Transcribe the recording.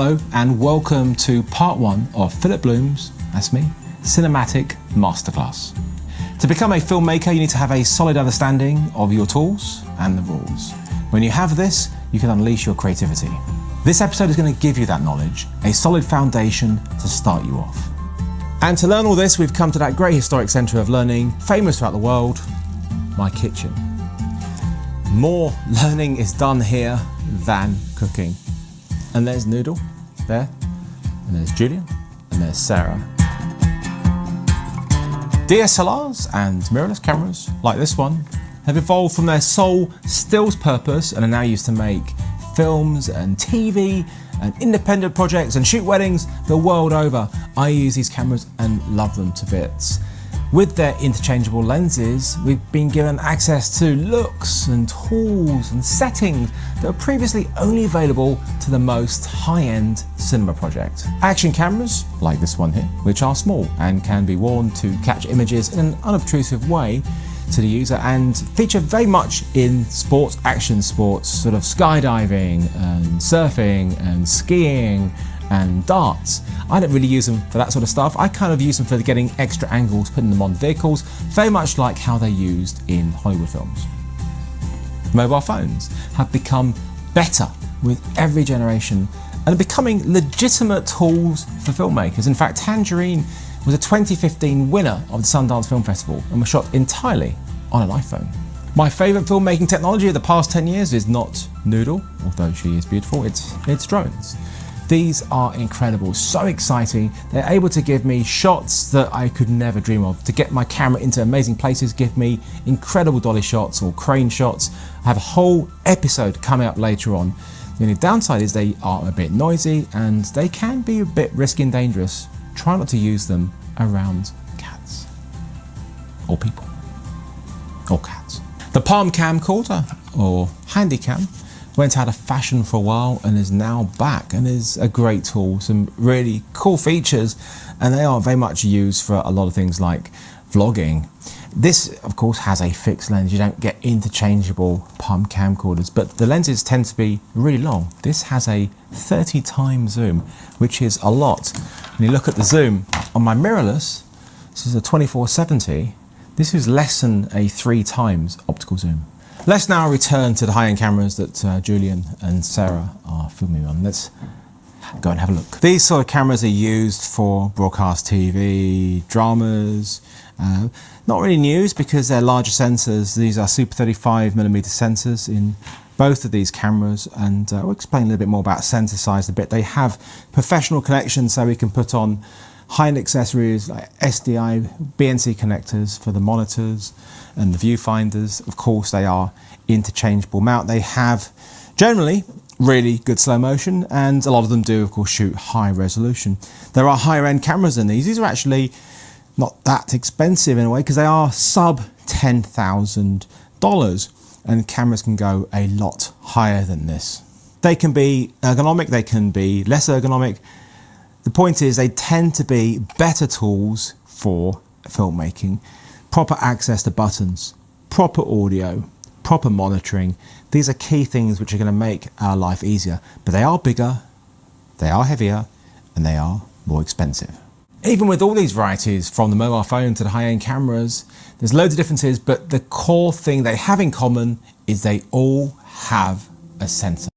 Hello and welcome to part one of Philip Bloom's, that's me, Cinematic Masterclass. To become a filmmaker, you need to have a solid understanding of your tools and the rules. When you have this, you can unleash your creativity. This episode is going to give you that knowledge, a solid foundation to start you off. And to learn all this, we've come to that great historic centre of learning, famous throughout the world, my kitchen. More learning is done here than cooking. And there's Noodle, there, and there's Julian, and there's Sarah. DSLRs and mirrorless cameras, like this one, have evolved from their sole stills purpose and are now used to make films and TV and independent projects and shoot weddings the world over. I use these cameras and love them to bits. With their interchangeable lenses, we've been given access to looks and tools and settings that were previously only available to the most high-end cinema project. Action cameras, like this one here, which are small and can be worn to capture images in an unobtrusive way to the user and feature very much in sports, action sports, sort of skydiving and surfing and skiing and darts. I don't really use them for that sort of stuff. I kind of use them for getting extra angles, putting them on vehicles, very much like how they're used in Hollywood films. Mobile phones have become better with every generation and are becoming legitimate tools for filmmakers. In fact, Tangerine was a 2015 winner of the Sundance Film Festival and was shot entirely on an iPhone. My favourite filmmaking technology of the past 10 years is not Noodle, although she is beautiful, it's drones. These are incredible, so exciting. They're able to give me shots that I could never dream of. To get my camera into amazing places, give me incredible dolly shots or crane shots. I have a whole episode coming up later on. The only downside is they are a bit noisy and they can be a bit risky and dangerous. Try not to use them around cats or people or cats. The palm camcorder or handycam went out of fashion for a while and is now back and is a great tool, some really cool features, and they are very much used for a lot of things like vlogging. This of course has a fixed lens, you don't get interchangeable palm camcorders, but the lenses tend to be really long. This has a 30 times zoom, which is a lot. When you look at the zoom on my mirrorless, this is a 2470, this is less than a 3 times optical zoom. Let's now return to the high-end cameras that Julian and Sarah are filming on. Let's go and have a look. These sort of cameras are used for broadcast TV, dramas, not really news because they're larger sensors. These are Super 35mm sensors in both of these cameras, and we'll explain a little bit more about sensor size in a bit. They have professional connections so we can put on high-end accessories like SDI, BNC connectors for the monitors and the viewfinders. Of course, they are interchangeable mount. They have generally really good slow motion, and a lot of them do, of course, shoot high resolution. There are higher end cameras than these. These are actually not that expensive in a way because they are sub $10,000, and cameras can go a lot higher than this. They can be ergonomic, they can be less ergonomic. The point is they tend to be better tools for filmmaking. Proper access to buttons, proper audio, proper monitoring. These are key things which are going to make our life easier, but they are bigger, they are heavier, and they are more expensive. Even with all these varieties, from the mobile phone to the high-end cameras, there's loads of differences, but the core thing they have in common is they all have a sensor.